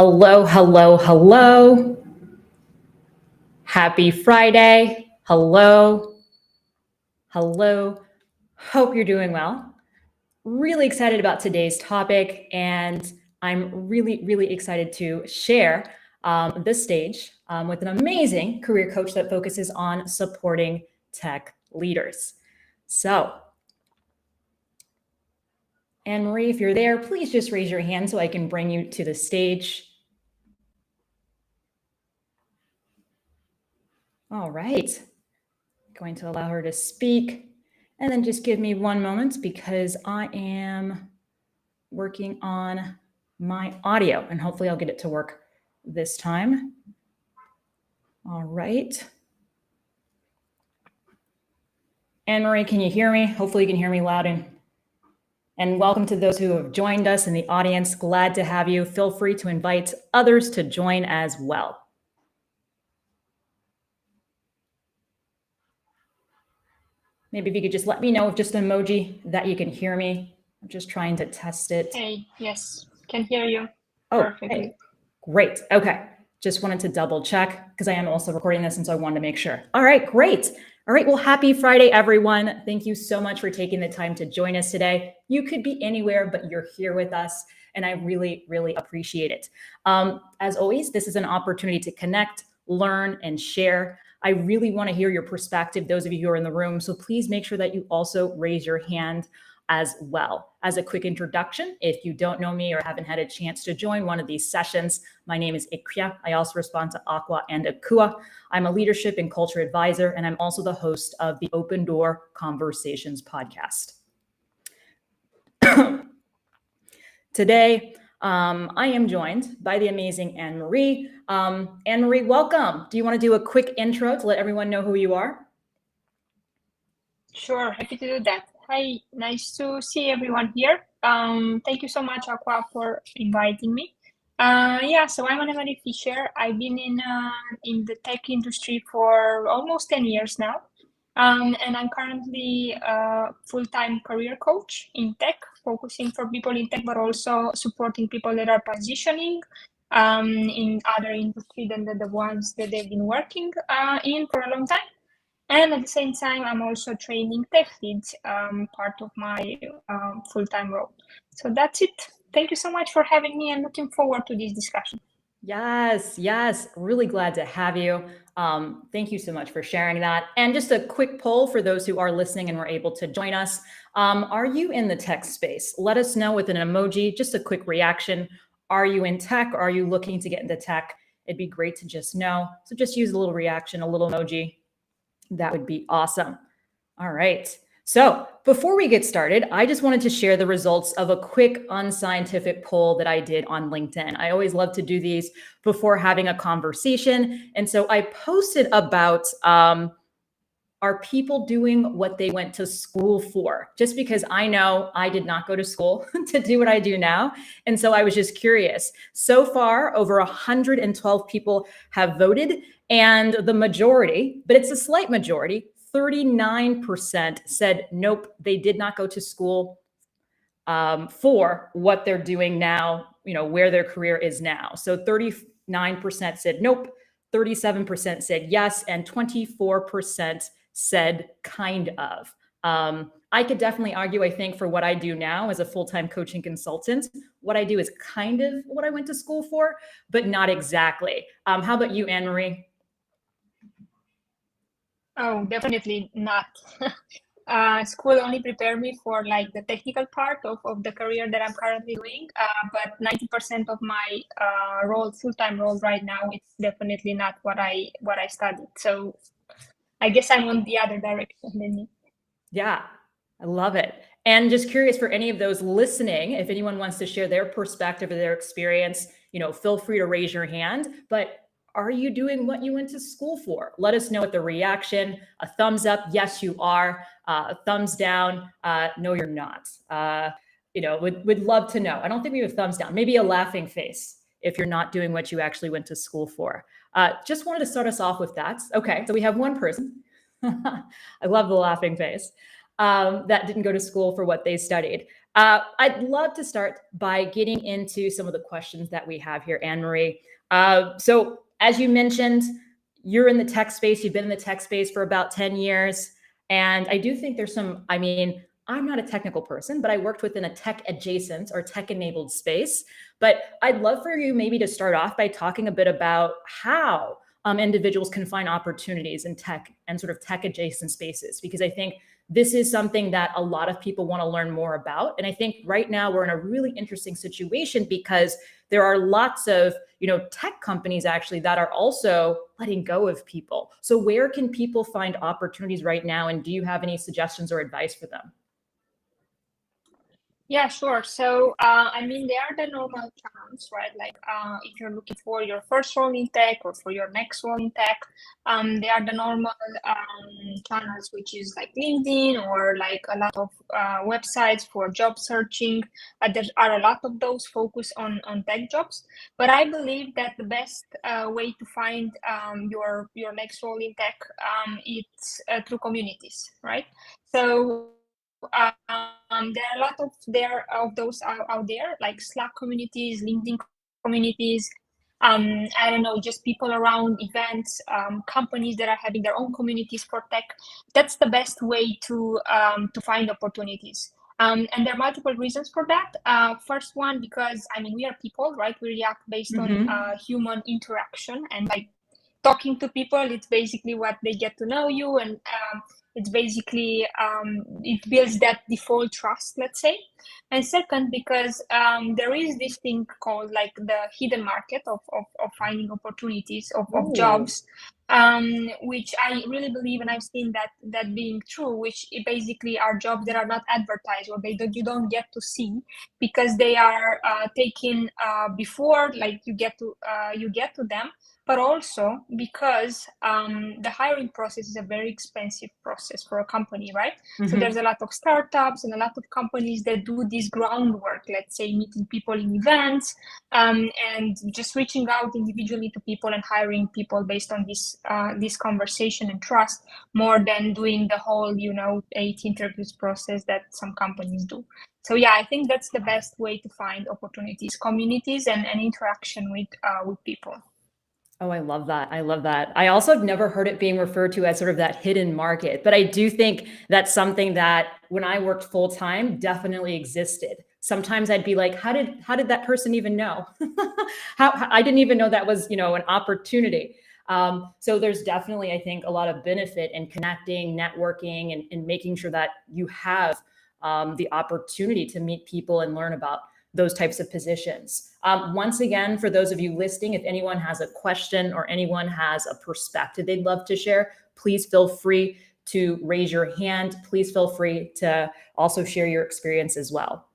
Hello, hello, hello. Happy Friday. Hello, hello. Hope you're doing well. Really excited about today's topic, and I'm really excited to share this stage with an amazing career coach that focuses on supporting tech leaders. So, Anne-Marie, if you're there, please just raise your hand so I can bring you to the stage. All right. Going to allow her to speak. And then just give me one moment because I am working on my audio and hopefully I'll get it to work this time. All right. Anne-Marie, can you hear me? Hopefully you can hear me loud and welcome to those who have joined us in the audience. Glad to have you. Feel free to invite others to join as well. Maybe if you could just let me know with just an emoji that you can hear me. I'm just trying to test it. Hey, yes, can hear you. Oh, perfectly. Hey. Great. Okay. Just wanted to double check because I am also recording this, and so I wanted to make sure. All right, great. All right, well, happy Friday, everyone. Thank you so much for taking the time to join us today. You could be anywhere, but you're here with us, and I really appreciate it. As always, this is an opportunity to connect, learn, and share. I really want to hear your perspective, those of you who are in the room, so please make sure that you also raise your hand as well. As a quick introduction, if you don't know me or haven't had a chance to join one of these sessions, my name is Ikria. I also respond to Aqua and Akua. I'm a leadership and culture advisor, and I'm also the host of the Open Door Conversations podcast. Today, I am joined by the amazing Anne-Marie. Anne-Marie, welcome. Do you want to do a quick intro to let everyone know who you are? Sure, happy to do that. Hi, nice to see everyone here. Thank you so much, Aqua, for inviting me. So I'm Nyame-Mensah Fiser. I've been in the tech industry for almost 10 years now. And I'm currently a full-time career coach in tech, focusing for people in tech, but also supporting people that are transitioning in other industries than the ones that they've been working in for a long time. And at the same time, I'm also training tech leads, part of my full-time role. So that's it. Thank you so much for having me and looking forward to this discussion. Yes. Really glad to have you. Thank you so much for sharing that. And just a quick poll for those who are listening and were able to join us. Are you in the tech space? Let us know with an emoji, just a quick reaction. Are you in tech? Are you looking to get into tech? It'd be great to just know. So just use a little reaction, a little emoji. That would be awesome. All right. So before we get started, I just wanted to share the results of a quick unscientific poll that I did on LinkedIn. I always love to do these before having a conversation. And so I posted about, are people doing what they went to school for? Just because I know I did not go to school to do what I do now. And so I was just curious. So far, over 112 people have voted, and the majority, but it's a slight majority, 39% said, nope, they did not go to school for what they're doing now, where their career is now. So 39% said, nope, 37% said yes, and 24% said kind of. I could definitely argue, I think, for what I do now as a full-time coaching consultant, what I do is kind of what I went to school for, but not exactly. How about you, Anne-Marie? Oh, definitely not. School only prepared me for like the technical part of the career that I'm currently doing. But 90% of my full-time role right now, it's definitely not what I studied. So I guess I'm on the other direction than you. Yeah, I love it. And just curious for any of those listening, if anyone wants to share their perspective or their experience, feel free to raise your hand. But are you doing what you went to school for? Let us know with the reaction. A thumbs up, yes, you are. A thumbs down, no, you're not. Would love to know. I don't think we have thumbs down. Maybe a laughing face if you're not doing what you actually went to school for. Just wanted to start us off with that. Okay, so we have one person. I love the laughing face. That didn't go to school for what they studied. I'd love to start by getting into some of the questions that we have here, Anne-Marie. So as you mentioned, you're in the tech space. You've been in the tech space for about 10 years. And I do think there's some, I mean, I'm not a technical person, but I worked within a tech adjacent or tech enabled space. But I'd love for you maybe to start off by talking a bit about how individuals can find opportunities in tech and sort of tech adjacent spaces, because I think this is something that a lot of people want to learn more about. And I think right now we're in a really interesting situation because there are lots of, tech companies actually that are also letting go of people. So where can people find opportunities right now? And do you have any suggestions or advice for them? Yeah, sure. So, they are the normal channels, right? Like, if you're looking for your first role in tech or for your next role in tech, they are the normal channels, which is like LinkedIn or like a lot of websites for job searching. There are a lot of those focus on tech jobs. But I believe that the best way to find your next role in tech, it's through communities, right? So there are a lot of those out there, like Slack communities, LinkedIn communities. I don't know, just people around events, companies that are having their own communities for tech. That's the best way to find opportunities. And there are multiple reasons for that. First one, because we are people, right? We react based on human interaction, and like talking to people, it's basically what they get to know you, and it's basically it builds that default trust, let's say. And second, because there is this thing called like the hidden market of finding opportunities of jobs, which I really believe, and I've seen that being true, which basically are jobs that are not advertised, or you don't get to see because they are taken before like you get to them, but also because the hiring process is a very expensive process for a company, right? So there's a lot of startups and a lot of companies that do this groundwork, let's say meeting people in events, and just reaching out individually to people and hiring people based on this conversation and trust, more than doing the whole 8 interviews process that some companies do. So yeah, I think that's the best way to find opportunities, communities, and interaction with people. Oh, I love that. I love that. I also have never heard it being referred to as sort of that hidden market, but I do think that's something that when I worked full time definitely existed. Sometimes I'd be like, how did that person even know? how I didn't even know that was, an opportunity. So there's definitely, I think, a lot of benefit in connecting, networking, and making sure that you have the opportunity to meet people and learn about those types of positions. Once again, for those of you listening, if anyone has a question or anyone has a perspective they'd love to share, please feel free to raise your hand. Please feel free to also share your experience as well.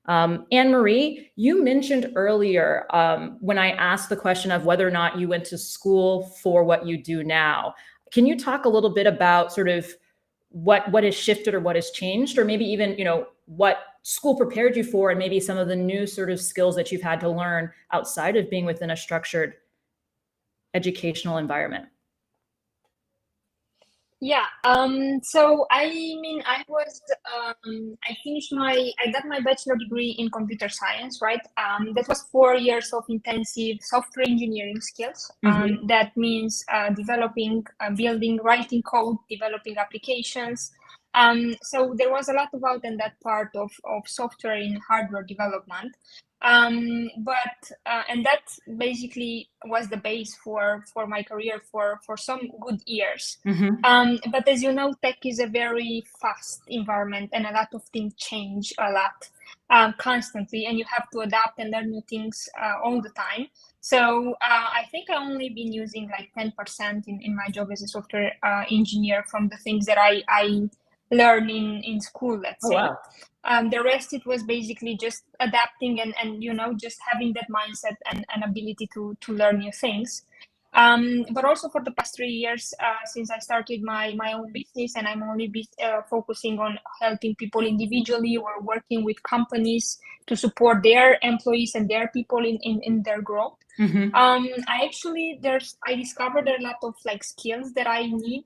Anne-Marie, you mentioned earlier when I asked the question of whether or not you went to school for what you do now. Can you talk a little bit about sort of what has shifted or what has changed, or maybe even, what school prepared you for, and maybe some of the new sort of skills that you've had to learn outside of being within a structured educational environment? Yeah. So I got my bachelor degree in computer science, right? That was 4 years of intensive software engineering skills. That means developing, building, writing code, developing applications. So there was a lot about in that part of software and hardware development. And that basically was the base for my career for some good years. But as you know, tech is a very fast environment, and a lot of things change a lot constantly, and you have to adapt and learn new things all the time. So I think I only been using like 10% in my job as a software engineer from the things that I learn in school, let's say. Wow. The rest, it was basically just adapting and just having that mindset and ability to learn new things. But also for the past 3 years, since I started my own business, and I'm only focusing on helping people individually or working with companies to support their employees and their people in their growth. I discovered a lot of like skills that I need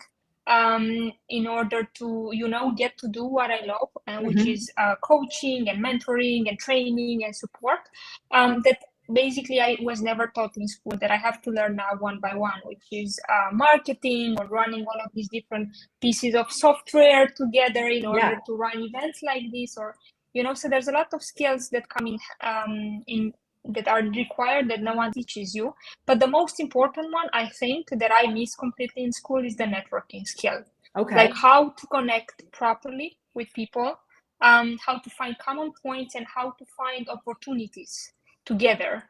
in order to, get to do what I love, which is coaching and mentoring and training and support, that basically I was never taught in school, that I have to learn now one by one, which is marketing or running all of these different pieces of software together in order to run events like this, or, so there's a lot of skills that come in that are required that no one teaches you. But the most important one, I think, that I miss completely in school is the networking skill. Okay. Like how to connect properly with people, how to find common points, and how to find opportunities together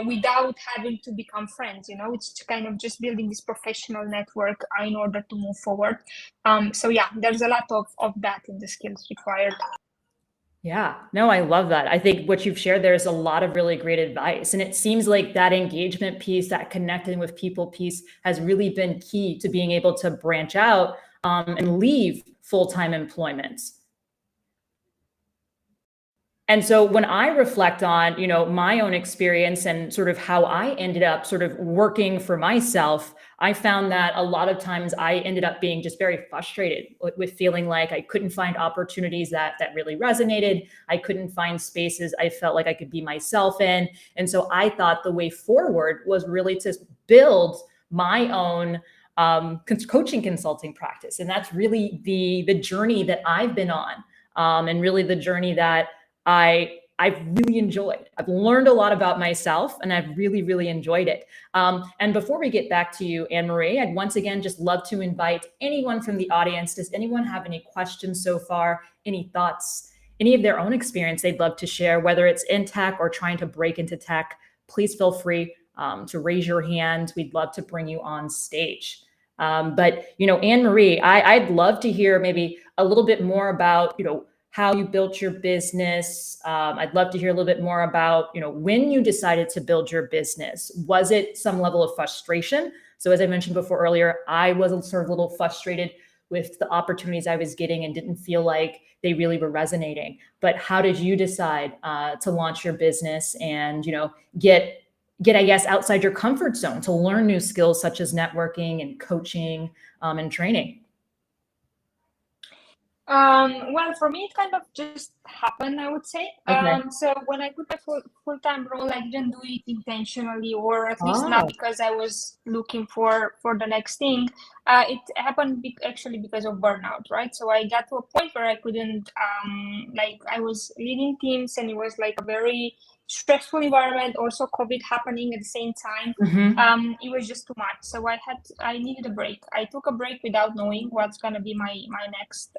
without having to become friends. It's kind of just building this professional network in order to move forward. So yeah, there's a lot of that in the skills required. Yeah, no, I love that. I think what you've shared there is a lot of really great advice. And it seems like that engagement piece, that connecting with people piece has really been key to being able to branch out and leave full-time employment. And so when I reflect on, my own experience and sort of how I ended up sort of working for myself, I found that a lot of times I ended up being just very frustrated with feeling like I couldn't find opportunities that really resonated. I couldn't find spaces I felt like I could be myself in. And so I thought the way forward was really to build my own coaching consulting practice. And that's really the journey that I've been on, and really the journey that I've really enjoyed. I've learned a lot about myself, and I've really, really enjoyed it. And before we get back to you, Anne-Marie, I'd once again just love to invite anyone from the audience. Does anyone have any questions so far? Any thoughts? Any of their own experience they'd love to share, whether it's in tech or trying to break into tech? Please feel free to raise your hand. We'd love to bring you on stage. But Anne-Marie, I'd love to hear maybe a little bit more about, how you built your business. I'd love to hear a little bit more about, when you decided to build your business. Was it some level of frustration? So as I mentioned before earlier, I was sort of a little frustrated with the opportunities I was getting and didn't feel like they really were resonating. But how did you decide to launch your business and, get, I guess, outside your comfort zone to learn new skills such as networking and coaching and training? Well, for me, it kind of just happened, I would say. Okay. So when I quit my full-time role, I didn't do it intentionally, or at least not because I was looking for the next thing. It happened actually because of burnout, right? So I got to a point where I couldn't, I was leading teams, and it was like a very stressful environment, also COVID happening at the same time. It was just too much. So I needed a break. I took a break without knowing what's going to be my next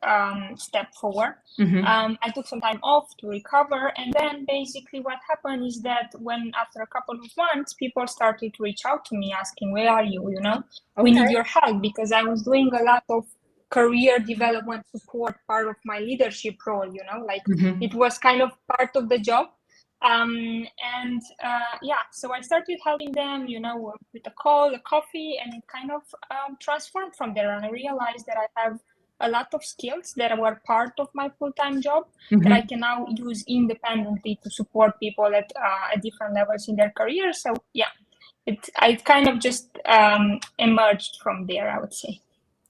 step forward. I took some time off to recover. And then basically what happened is that after a couple of months, people started to reach out to me asking, where are you? We need your help, because I was doing a lot of career development support, part of my leadership role, it was kind of part of the job. So I started helping them, with a call, a coffee, and it kind of transformed from there. And I realized that I have a lot of skills that were part of my full-time job that I can now use independently to support people at different levels in their career. So yeah, it kind of just emerged from there, I would say.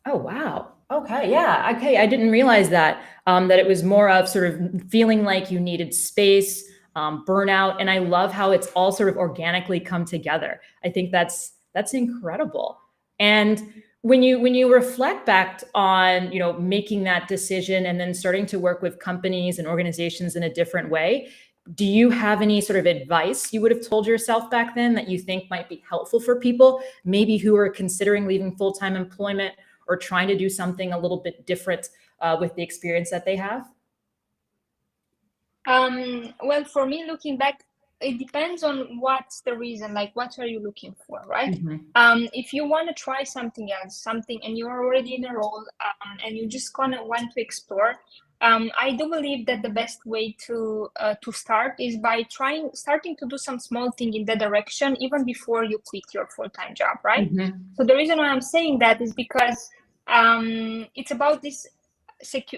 Oh, wow. Okay. Yeah. Okay. I didn't realize that it was more of sort of feeling like you needed space, burnout. And I love how it's all sort of organically come together. I think that's incredible. And when you reflect back on, making that decision and then starting to work with companies and organizations in a different way, do you have any sort of advice you would have told yourself back then that you think might be helpful for people, maybe who are considering leaving full-time employment or trying to do something a little bit different with the experience that they have? Well, for me, looking back, it depends on what's the reason, like what are you looking for, right? If you want to try something else, and you're already in a role and you just want to explore, I do believe that the best way to start is by starting to do some small thing in that direction, even before you quit your full-time job, right? So the reason why I'm saying that is because it's about this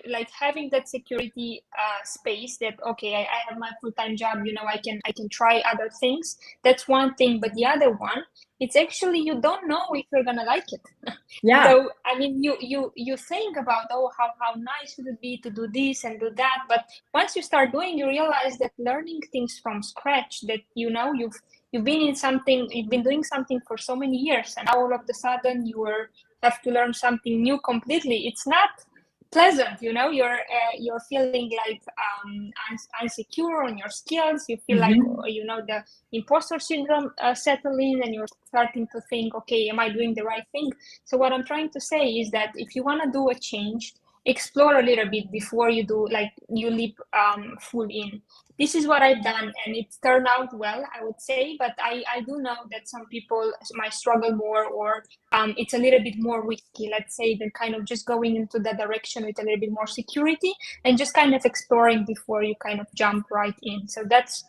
like having that security space that, okay, I have my full-time job, I can try other things. That's one thing. But the other one, it's actually, you don't know if you're gonna like it. Yeah. So I mean, you think about, oh, how nice would it be to do this and do that, but once you start doing, you realize that learning things from scratch, that you've been doing something for so many years, and all of a sudden have to learn something new completely. It's not pleasant, you're feeling like insecure on your skills. You feel like, the imposter syndrome settle in, and you're starting to think, okay, am I doing the right thing? So what I'm trying to say is that if you want to do a change, explore a little bit before you do, like, you leap full in. This is what I've done, and it turned out well, I would say. But I do know that some people might struggle more, or it's a little bit more risky, let's say, than kind of just going into that direction with a little bit more security and just kind of exploring before you kind of jump right in. So that's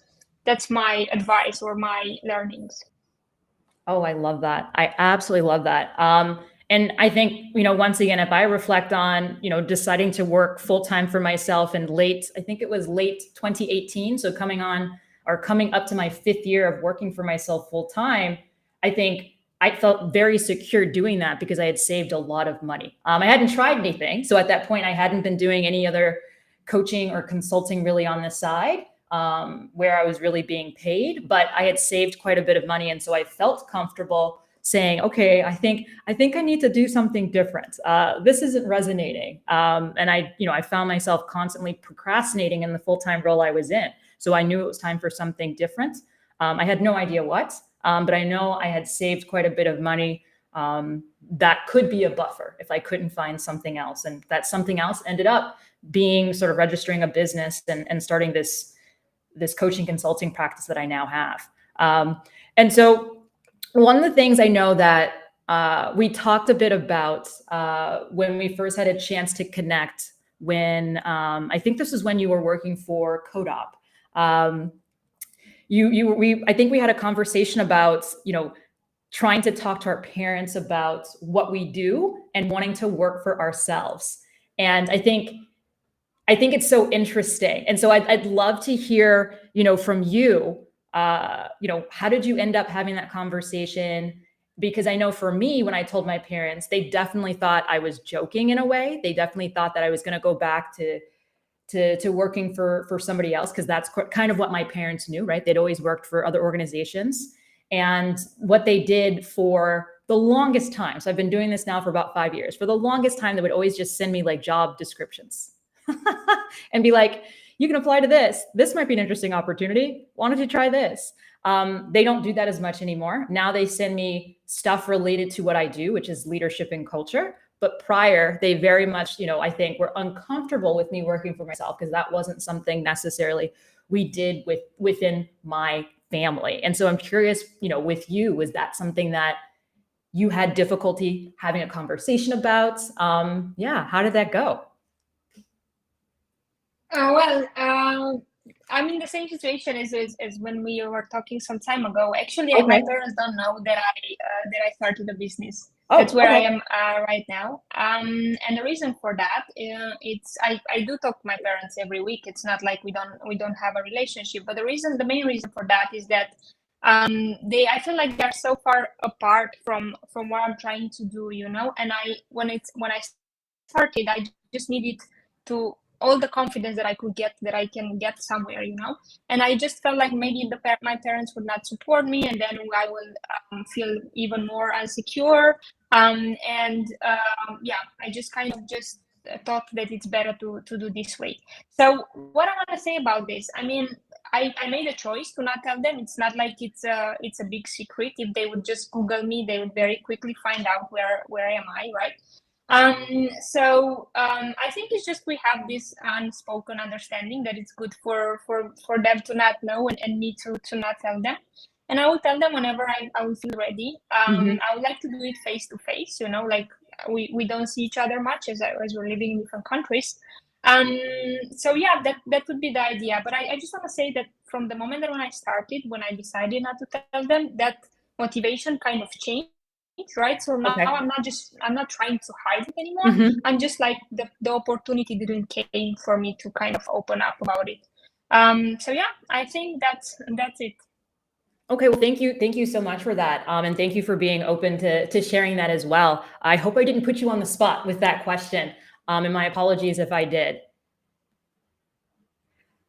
my advice or my learnings. Oh, I love that. I absolutely love that. And I think, once again, if I reflect on, deciding to work full time for myself in I think it was late 2018. So coming up to my 5th year of working for myself full time, I think I felt very secure doing that because I had saved a lot of money. I hadn't tried anything. So at that point, I hadn't been doing any other coaching or consulting really on the side. Where I was really being paid, but I had saved quite a bit of money. And so I felt comfortable saying, okay, I think I need to do something different. This isn't resonating. And I found myself constantly procrastinating in the full-time role I was in. So I knew it was time for something different. I had no idea what, but I know I had saved quite a bit of money that could be a buffer if I couldn't find something else. And that something else ended up being sort of registering a business and starting this coaching consulting practice that I now have. And so one of the things I know that we talked a bit about when we first had a chance to connect, when I think this is when you were working for CodeOp. I think we had a conversation about, trying to talk to our parents about what we do and wanting to work for ourselves. And I think it's so interesting. And so I'd love to hear, from you, how did you end up having that conversation? Because I know for me, when I told my parents, they definitely thought I was joking in a way. They definitely thought that I was going to go back to working for somebody else, because that's kind of what my parents knew, right? They'd always worked for other organizations. And what they did for the longest time, so I've been doing this now for about 5 years, for the longest time, they would always just send me like job descriptions and be like, you can apply to this. This might be an interesting opportunity. Why don't you try this? They don't do that as much anymore. Now they send me stuff related to what I do, which is leadership and culture. But prior, they very much, I think were uncomfortable with me working for myself because that wasn't something necessarily we did within my family. And so I'm curious, with you, was that something that you had difficulty having a conversation about? How did that go? I'm in the same situation as when we were talking some time ago. Actually, Okay. my parents don't know that I started a business. Oh, That's where okay. I am right now. And the reason for that, I do talk to my parents every week. It's not like we don't have a relationship. But the main reason for that is that I feel like they're so far apart from what I'm trying to do, And when I started, I just needed to all the confidence that I could get, that I can get somewhere, And I just felt like maybe my parents would not support me, and then I will feel even more insecure. I just kind of just thought that it's better to do this way. So what I want to say about this, I mean, I made a choice to not tell them. It's not like it's a big secret. If they would just Google me, they would very quickly find out where am I, right? I think it's just we have this unspoken understanding that it's good for them to not know, and me to not tell them. And I will tell them whenever I will feel ready. I would like to do it face to face, like we don't see each other much as we're living in different countries. That would be the idea. But I just want to say that from the moment that when I decided not to tell them, that motivation kind of changed. right? So now Okay. I'm not trying to hide it anymore. I'm just like the opportunity didn't came for me to kind of open up about it. So yeah, I think that's it. Okay, well, thank you so much for that, and thank you for being open to sharing that as well. I hope I didn't put you on the spot with that question, and my apologies if I did.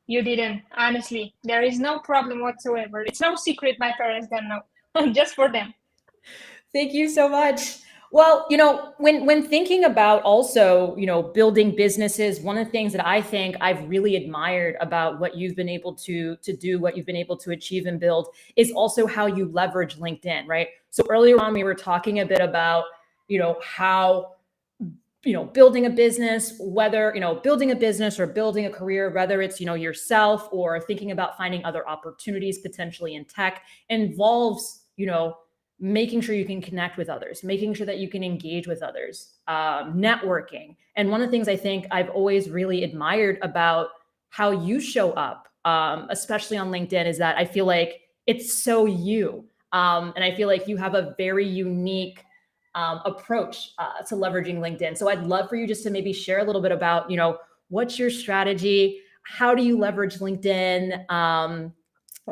You didn't, honestly. There is no problem whatsoever. It's no secret my parents don't know, just for them. Thank you so much. Well, when thinking about also, building businesses, one of the things that I think I've really admired about what you've been able to do, what you've been able to achieve and build is also how you leverage LinkedIn, right? So earlier on, we were talking a bit about, how building a business, whether building a business or building a career, whether it's yourself or thinking about finding other opportunities potentially in tech, involves making sure you can connect with others, making sure that you can engage with others, networking. And one of the things I think I've always really admired about how you show up, especially on LinkedIn, is that I feel like it's so you. And I feel like you have a very unique approach to leveraging LinkedIn. So I'd love for you just to maybe share a little bit about, what's your strategy? How do you leverage LinkedIn?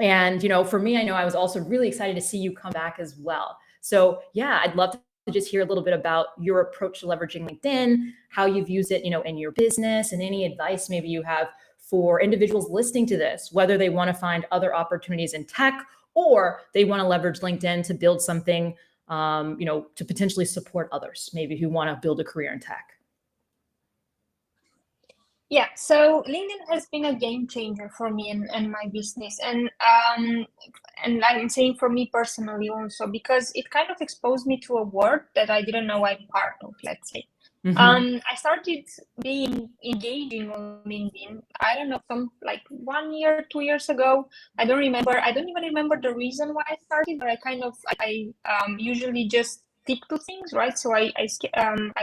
And, for me, I know I was also really excited to see you come back as well. So yeah, I'd love to just hear a little bit about your approach to leveraging LinkedIn, how you've used it, in your business, and any advice maybe you have for individuals listening to this, whether they want to find other opportunities in tech or they want to leverage LinkedIn to build something, to potentially support others, maybe who want to build a career in tech. Yeah, so LinkedIn has been a game changer for me and my business, and I'm saying for me personally also, because it kind of exposed me to a world that I didn't know I'm part of, let's say. I started being engaging on LinkedIn, I don't know, some like 1 year, 2 years ago. I don't even remember the reason why I started, but I usually just stick to things, right? So I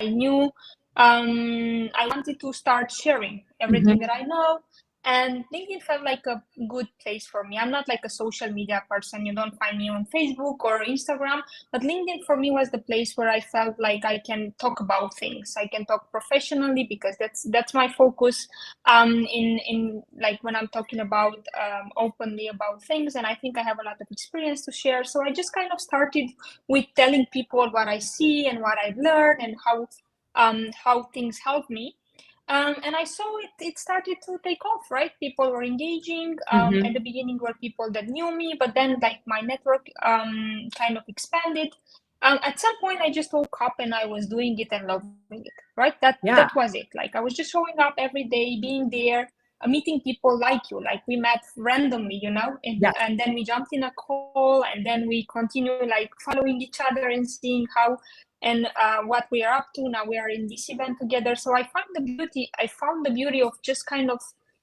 knew I wanted to start sharing everything that I know, and LinkedIn felt like a good place for me. I'm not like a social media person. You don't find me on Facebook or Instagram, but LinkedIn for me was the place where I felt like I can talk about things. I can talk professionally because that's my focus. In like when I'm talking about openly about things, and I think I have a lot of experience to share. So I just kind of started with telling people what I see and what I've learned and how things help me. And I saw it started to take off, right? People were engaging. At the beginning were people that knew me, but then like my network kind of expanded. At some point I just woke up and I was doing it and loving it, right? That was it. Like I was just showing up every day, being there, meeting people like you, like we met randomly, and then we jumped in a call, and then we continue like following each other and seeing how and what we are up to. Now we are in this event together. So I found the beauty of just kind of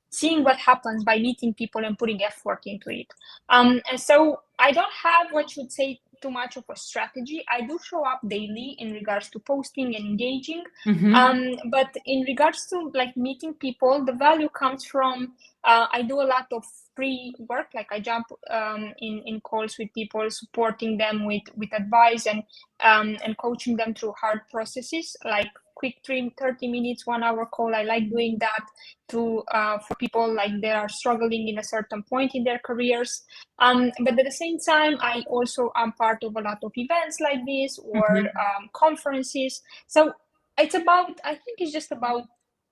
seeing what happens by meeting people and putting effort into it. And so I don't have what you would say too much of a strategy. I do show up daily in regards to posting and engaging. But in regards to like meeting people, the value comes from I do a lot of free work. Like I jump in calls with people, supporting them with advice and coaching them through hard processes, like quick 30 minutes, 1 hour call. I like doing that for people like they are struggling in a certain point in their careers. But at the same time, I also am part of a lot of events like this or conferences. So I think it's just about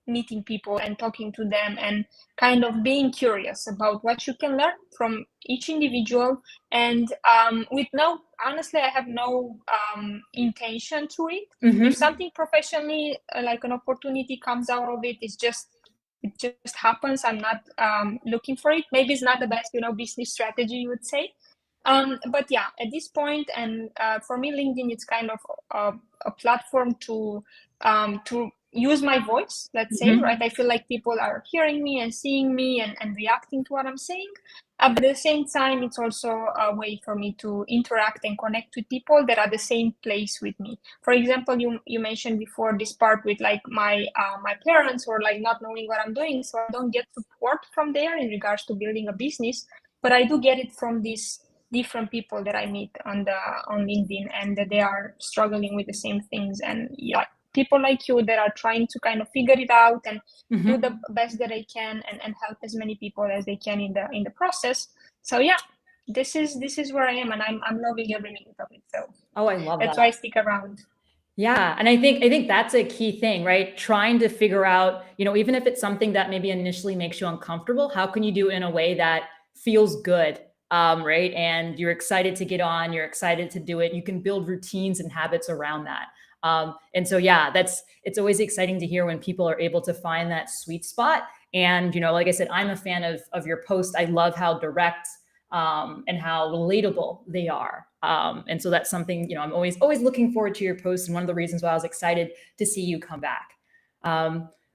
meeting people and talking to them and kind of being curious about what you can learn from each individual. And honestly, I have no intention to it. If something professionally, like an opportunity comes out of it, it just happens. I'm not looking for it. Maybe it's not the best, business strategy, you would say. But yeah, at this point, and for me, LinkedIn, it's kind of a platform to use my voice, let's say, right? I feel like people are hearing me and seeing me and reacting to what I'm saying. But at the same time, it's also a way for me to interact and connect with people that are the same place with me. For example, you mentioned before this part with like my parents, or like not knowing what I'm doing. So I don't get support from there in regards to building a business, but I do get it from this different people that I meet on LinkedIn, and that they are struggling with the same things, and yeah, people like you that are trying to kind of figure it out and do the best that they can, and help as many people as they can in the process. So yeah, this is where I am, and I'm loving every minute of it. So Oh, I love that's that. why I stick around. Yeah. And I think that's a key thing, right? Trying to figure out, even if it's something that maybe initially makes you uncomfortable, how can you do it in a way that feels good? Right. And you're excited to get on, you're excited to do it. You can build routines and habits around that. And so, yeah, it's always exciting to hear when people are able to find that sweet spot. And, like I said, I'm a fan of your post. I love how direct and how relatable they are. And so that's something, I'm always looking forward to your posts. And one of the reasons why I was excited to see you come back.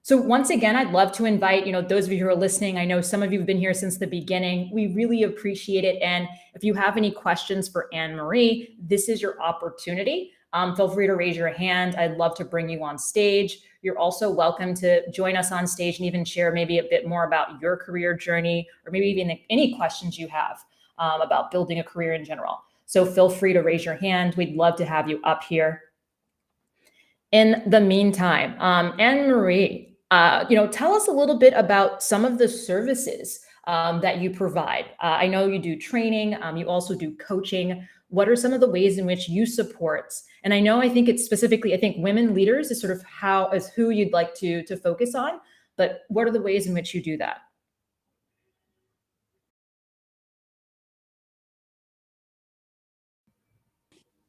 So once again, I'd love to invite, those of you who are listening, I know some of you have been here since the beginning. We really appreciate it. And if you have any questions for Anne-Marie, this is your opportunity. Feel free to raise your hand. I'd love to bring you on stage. You're also welcome to join us on stage and even share maybe a bit more about your career journey, or maybe even any questions you have about building a career in general. So feel free to raise your hand. We'd love to have you up here. In the meantime, Anne-Marie, tell us a little bit about some of the services that you provide. I know you do training. You also do coaching. What are some of the ways in which you support? And I think it's specifically, women leaders is sort of who you'd like to focus on. But what are the ways in which you do that?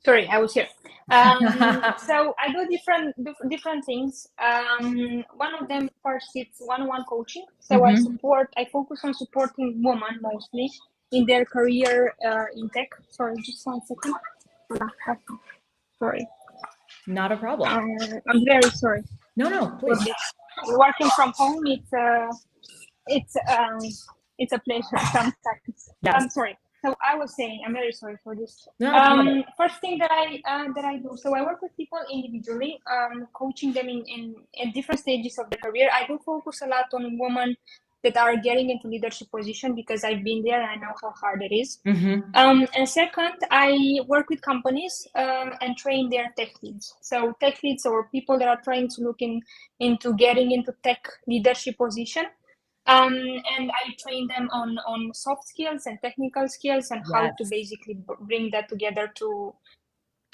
Sorry, I was here. So I do different things. One of them first is one-on-one coaching. So I focus on supporting women mostly in their career in tech. Sorry, just 1 second. Sorry. Not a problem. I'm very sorry. No, please. Working from home, it's a pleasure sometimes. Yes. I'm sorry. So I was saying, I'm very sorry for this. No, first thing that I do, so I work with people individually, coaching them in different stages of their career. I do focus a lot on women that are getting into leadership position, because I've been there and I know how hard it is. And second, I work with companies and train their tech leads. So tech leads, or people that are trying to look into getting into tech leadership position. And I train them on soft skills and technical skills, and how to basically bring that together to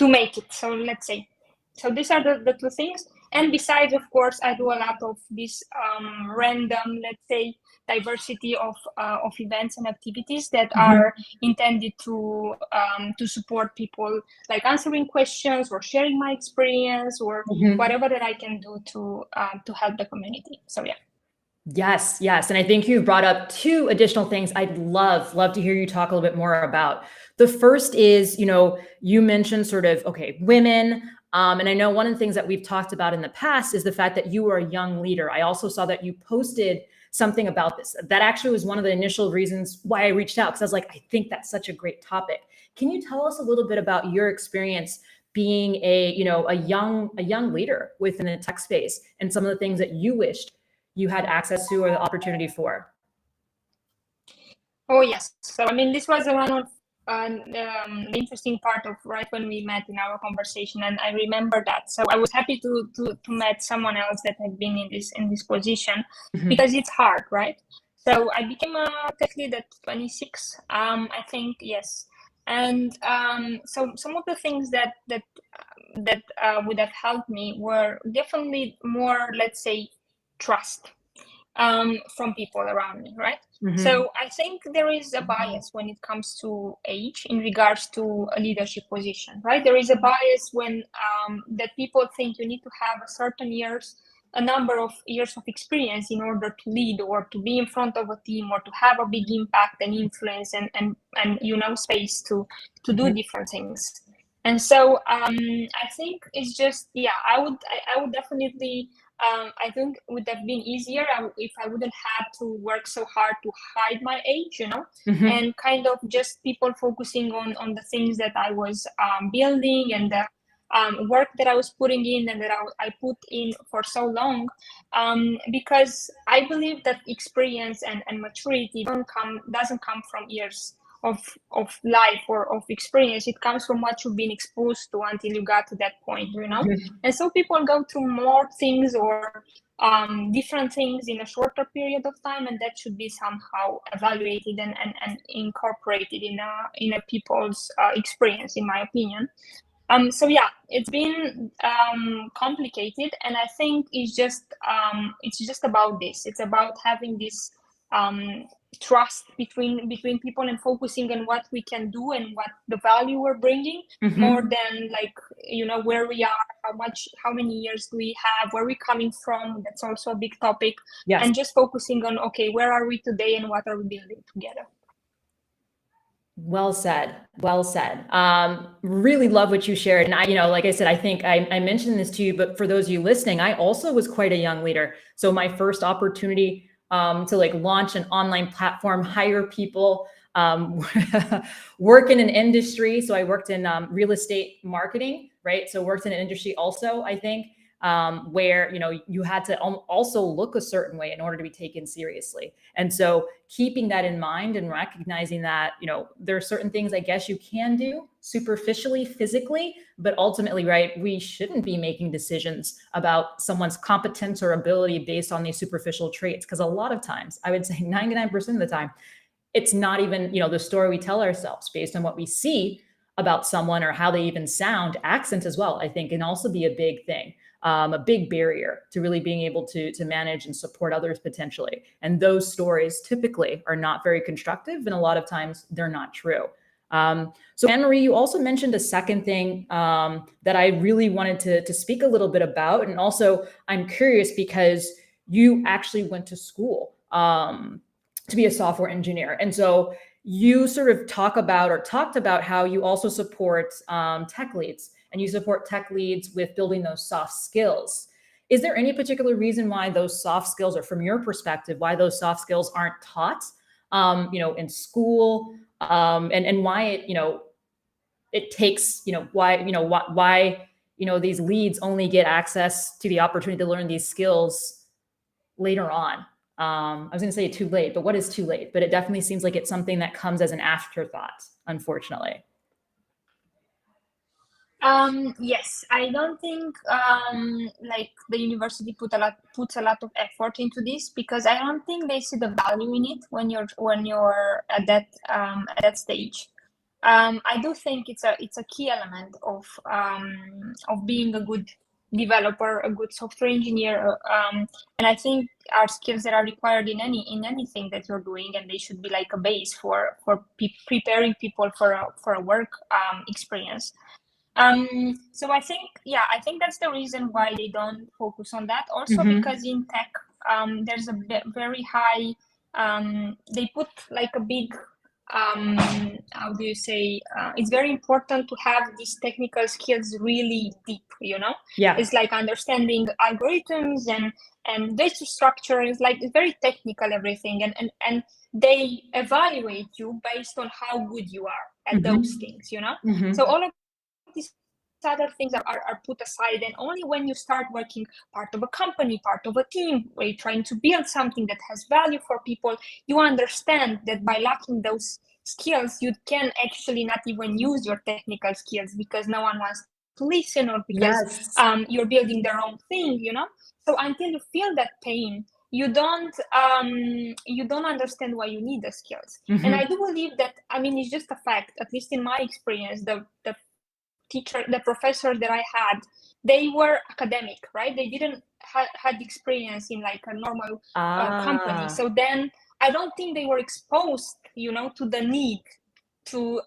make it. So let's say, so these are the two things. And besides, of course, I do a lot of this random, let's say, diversity of events and activities that are intended to support people, like answering questions or sharing my experience, or whatever that I can do to help the community. So yeah. Yes. And I think you've brought up two additional things I'd love to hear you talk a little bit more about. The first is, you mentioned sort of, women. And I know one of the things that we've talked about in the past is the fact that you are a young leader. I also saw that you posted something about this. That actually was one of the initial reasons why I reached out, because I was like, I think that's such a great topic. Can you tell us a little bit about your experience being a young leader within the tech space, and some of the things that you wished you had access to or the opportunity for? Oh yes. So this was one of the interesting part of right when we met in our conversation, and I remember that. So I was happy to meet someone else that had been in this position, because it's hard, right? So I became a tech lead at 26, I think, yes. And so some of the things that would have helped me were definitely more, let's say, trust from people around me, right? So I think there is a bias when it comes to age in regards to a leadership position, right? There is a bias when that people think you need to have a number of years of experience in order to lead, or to be in front of a team, or to have a big impact and influence and space to do different things. And so I think it's just, I would definitely, I think it would have been easier if I wouldn't have to work so hard to hide my age, and kind of just people focusing on the things that I was building, and the work that I was putting in, and that I put in for so long, because I believe that experience and maturity doesn't come from years of life or of experience. It comes from what you've been exposed to until you got to that point, you know. And so people go through more things or different things in a shorter period of time, and that should be somehow evaluated and incorporated in a people's experience, in my opinion. So yeah, it's been complicated, and I think it's just about this. It's about having this trust between people and focusing on what we can do and what the value we're bringing, more than like, you know, where we are, how many years do we have, where we're coming from. That's also a big topic. Yes. And just focusing on, okay, where are we today and what are we building together? Well said. Well said. Really love what you shared. And I, you know, like I said, I think I mentioned this to you, but for those of you listening, I also was quite a young leader. So my first opportunity to like launch an online platform, hire people, work in an industry. So I worked in real estate marketing, right? So worked in an industry also, I think, where, you know, you had to also look a certain way in order to be taken seriously. And so keeping that in mind and recognizing that, you know, there are certain things I guess you can do superficially, physically, but ultimately, right, we shouldn't be making decisions about someone's competence or ability based on these superficial traits. Because a lot of times, I would say 99% of the time, it's not even, you know, the story we tell ourselves based on what we see about someone or how they even sound. Accent as well, I think, can also be a big thing. A big barrier to really being able to manage and support others potentially. And those stories typically are not very constructive, and a lot of times they're not true. So Anne-Marie, you also mentioned a second thing that I really wanted to speak a little bit about. And also I'm curious because you actually went to school to be a software engineer. And so you sort of talked about how you also support tech leads. And you support tech leads with building those soft skills. Is there any particular reason why those soft skills, or from your perspective, why those soft skills aren't taught, you know, in school, and why it, you know, it takes, you know, why, you know, these leads only get access to the opportunity to learn these skills later on? I was going to say too late, but what is too late? But it definitely seems like it's something that comes as an afterthought, unfortunately. Yes, I don't think like the university puts a lot of effort into this, because I don't think they see the value in it when you're at that stage. I do think it's a key element of being a good developer, a good software engineer, and I think are skills that are required in anything that you're doing, and they should be like a base for preparing people for a work experience. So I think that's the reason why they don't focus on that. Also, because in tech, there's a very high, they put like a big, how do you say, it's very important to have these technical skills really deep, you know? Yeah. It's like understanding algorithms and data structure. It's like, it's very technical, everything. And they evaluate you based on how good you are at those things, you know? So all of these other things are put aside, and only when you start working part of a company, part of a team, where you're trying to build something that has value for people, you understand that by lacking those skills, you can actually not even use your technical skills, because no one wants to listen, or because you're building their own thing, you know. So until you feel that pain, you don't understand why you need the skills. And I do believe that, I mean, it's just a fact, at least in my experience, the professors that I had, they were academic, right? They didn't had experience in like a normal company. So then I don't think they were exposed, you know, to the need to,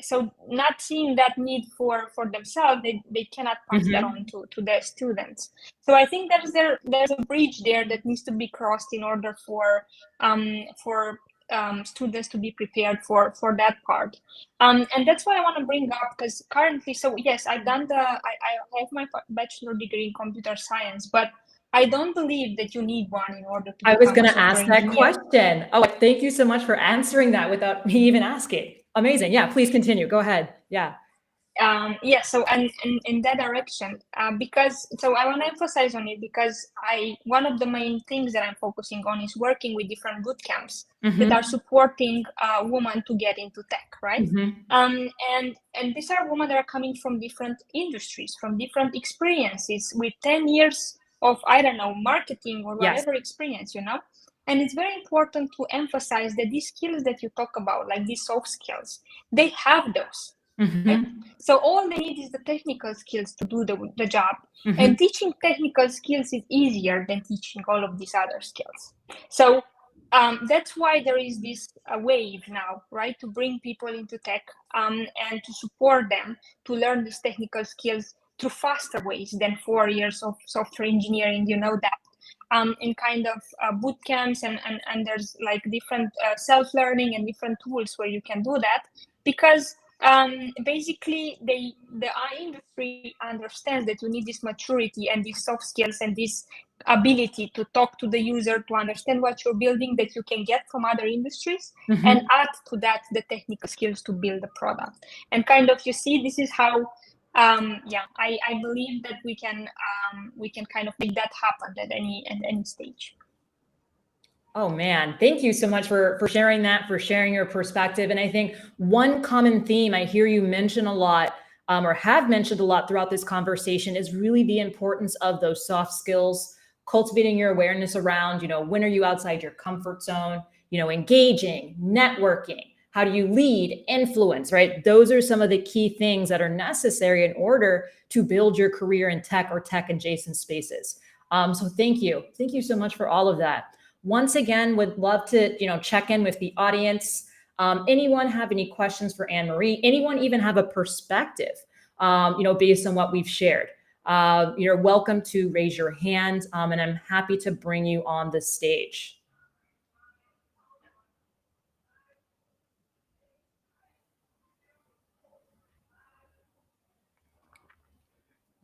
so not seeing that need for themselves, they cannot pass that on to their students. So I think there's a bridge there that needs to be crossed in order for students to be prepared for that part. And that's what I want to bring up, because currently, so yes, I have my bachelor degree in computer science, but I don't believe that you need one in order to. I was going to ask that question. Oh, thank you so much for answering that without me even asking. Amazing. Yeah, please continue. Go ahead. Yeah. Yeah, so and in that direction, because so I want to emphasize on it because one of the main things that I'm focusing on is working with different boot camps that are supporting women to get into tech, right? And these are women that are coming from different industries, from different experiences, with 10 years of, I don't know, marketing or whatever experience, you know. And it's very important to emphasize that these skills that you talk about, like these soft skills, they have those. Right? So all they need is the technical skills to do the job. And teaching technical skills is easier than teaching all of these other skills. So that's why there is this wave now, right, to bring people into tech and to support them to learn these technical skills through faster ways than 4 years of software engineering, you know that. In kind of boot camps and there's like different self-learning and different tools where you can do that, because basically the industry understands that you need this maturity and these soft skills and this ability to talk to the user, to understand what you're building, that you can get from other industries, and add to that the technical skills to build the product. And kind of, you see, this is how I believe that we can kind of make that happen at any stage. Oh man, thank you so much for sharing that, for sharing your perspective. And I think one common theme I hear you mention a lot, or have mentioned a lot throughout this conversation, is really the importance of those soft skills, cultivating your awareness around, when are you outside your comfort zone, engaging, networking, how do you lead, influence, right? Those are some of the key things that are necessary in order to build your career in tech or tech adjacent spaces. So thank you. Thank you so much for all of that. Once again, would love to, check in with the audience. Anyone have any questions for Anne-Marie? Anyone even have a perspective, based on what we've shared? You're welcome to raise your hand, and I'm happy to bring you on the stage.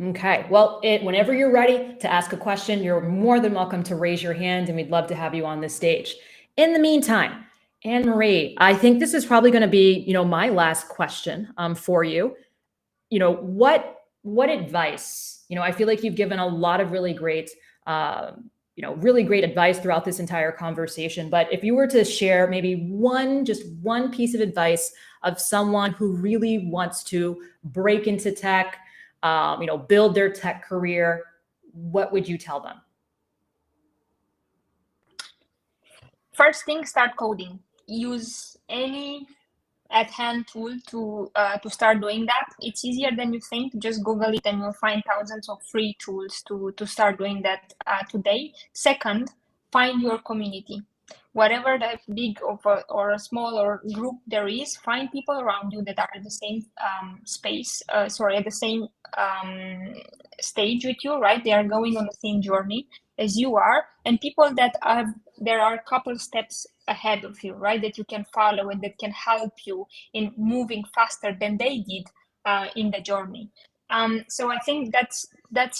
Okay, well, whenever you're ready to ask a question, you're more than welcome to raise your hand, and we'd love to have you on this stage. In the meantime, Anne-Marie, I think this is probably going to be, my last question for you. What advice? I feel like you've given a lot of really great, really great advice throughout this entire conversation. But if you were to share maybe just one piece of advice of someone who really wants to break into tech, build their tech career, what would you tell them? First thing, start coding. Use any at-hand tool to start doing that. It's easier than you think. Just Google it and you'll find thousands of free tools to start doing that today. Second, find your community. Whatever that big or a small or group there is, find people around you that are at the same at the same stage with you, right? They are going on the same journey as you are, and people that there are a couple steps ahead of you, right? That you can follow and that can help you in moving faster than they did in the journey. So I think that's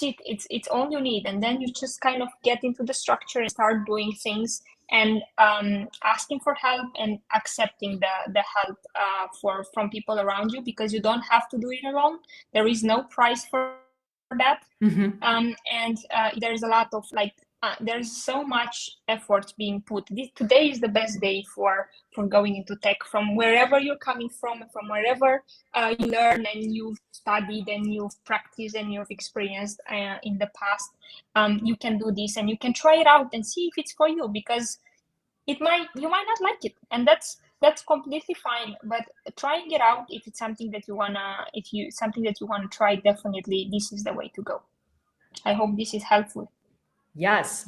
it. It's all you need, and then you just kind of get into the structure and start doing things and asking for help and accepting the help from people around you, because you don't have to do it alone. There is no price for that. And there's a lot of there's so much effort being put. Today is the best day for going into tech, from wherever you're coming from wherever you learn and you've studied and you've practiced and you've experienced in the past. You can do this and you can try it out and see if it's for you, because you might not like it, and that's completely fine. But trying it out, if it's something that you wanna try, definitely this is the way to go. I hope this is helpful. Yes.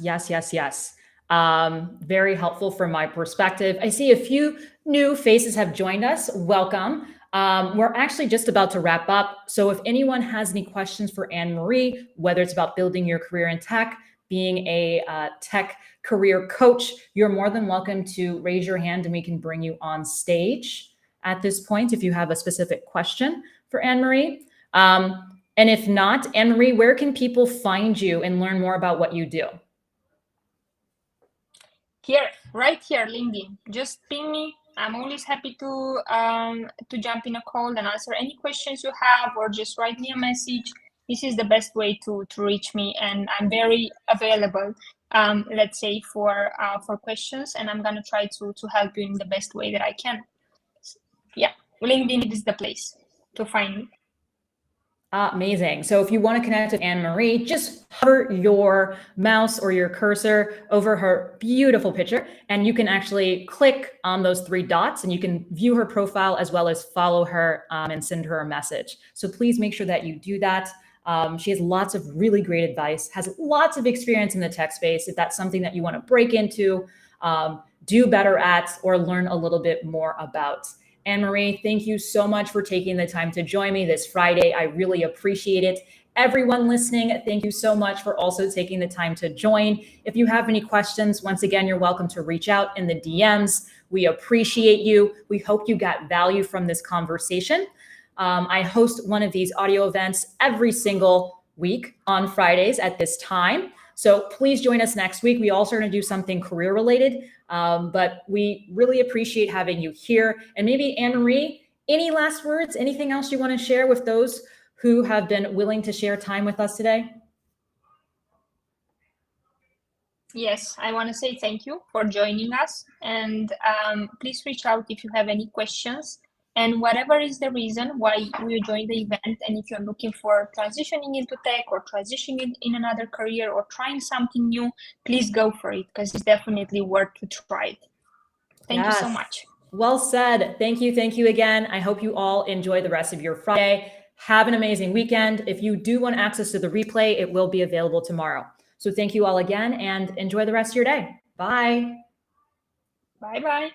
Very helpful from my perspective. I see a few new faces have joined us. Welcome. We're actually just about to wrap up. So if anyone has any questions for Anne-Marie, whether it's about building your career in tech, being a tech career coach, you're more than welcome to raise your hand and we can bring you on stage at this point if you have a specific question for Anne-Marie. And if not, Anne-Marie, where can people find you and learn more about what you do? Right here, LinkedIn. Just ping me. I'm always happy to jump in a call and answer any questions you have, or just write me a message. This is the best way to reach me, and I'm very available, let's say, for questions, and I'm gonna try to help you in the best way that I can. Yeah, LinkedIn is the place to find me. Amazing. So if you want to connect with Anne-Marie, just hover your mouse or your cursor over her beautiful picture, and you can actually click on those 3 dots, and you can view her profile as well as follow her and send her a message. So please make sure that you do that. She has lots of really great advice, has lots of experience in the tech space. If that's something that you want to break into, do better at, or learn a little bit more about. Anne-Marie, thank you so much for taking the time to join me this Friday. I really appreciate it. Everyone listening, thank you so much for also taking the time to join. If you have any questions, once again, you're welcome to reach out in the DMs. We appreciate you. We hope you got value from this conversation. I host one of these audio events every single week on Fridays at this time. So please join us next week. We also are going to do something career related, but we really appreciate having you here. And maybe Anne-Marie, any last words, anything else you want to share with those who have been willing to share time with us today? Yes, I want to say thank you for joining us, and please reach out if you have any questions. And whatever is the reason why you joined the event, and if you're looking for transitioning into tech or transitioning in another career or trying something new, please go for it, because it's definitely worth to try it. Thank you so much. Well said. Thank you. Thank you again. I hope you all enjoy the rest of your Friday. Have an amazing weekend. If you do want access to the replay, it will be available tomorrow. So thank you all again, and enjoy the rest of your day. Bye. Bye-bye.